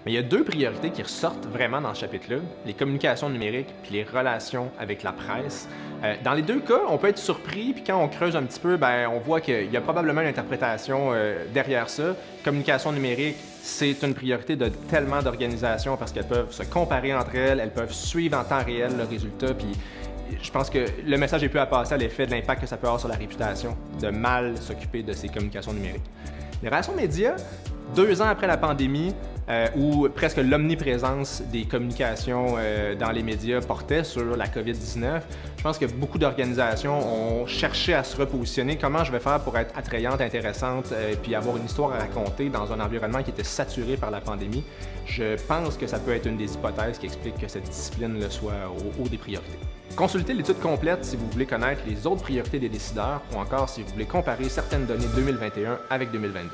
Mais il y a deux priorités qui ressortent vraiment dans ce chapitre-là, les communications numériques puis les relations avec la presse. Dans les deux cas, on peut être surpris, puis quand on creuse un petit peu, ben, on voit qu'il y a probablement une interprétation derrière ça. Communication numérique, c'est une priorité de tellement d'organisations parce qu'elles peuvent se comparer entre elles, elles peuvent suivre en temps réel le résultat, puis je pense que le message est plus à passer à l'effet de l'impact que ça peut avoir sur la réputation, de mal s'occuper de ces communications numériques. Les relations médias, 2 ans après la pandémie, où presque l'omniprésence des communications dans les médias portait sur la COVID-19, je pense que beaucoup d'organisations ont cherché à se repositionner. Comment je vais faire pour être attrayante, intéressante, puis avoir une histoire à raconter dans un environnement qui était saturé par la pandémie? Je pense que ça peut être une des hypothèses qui explique que cette discipline le soit au haut des priorités. Consultez l'étude complète si vous voulez connaître les autres priorités des décideurs ou encore si vous voulez comparer certaines données 2021 avec 2022.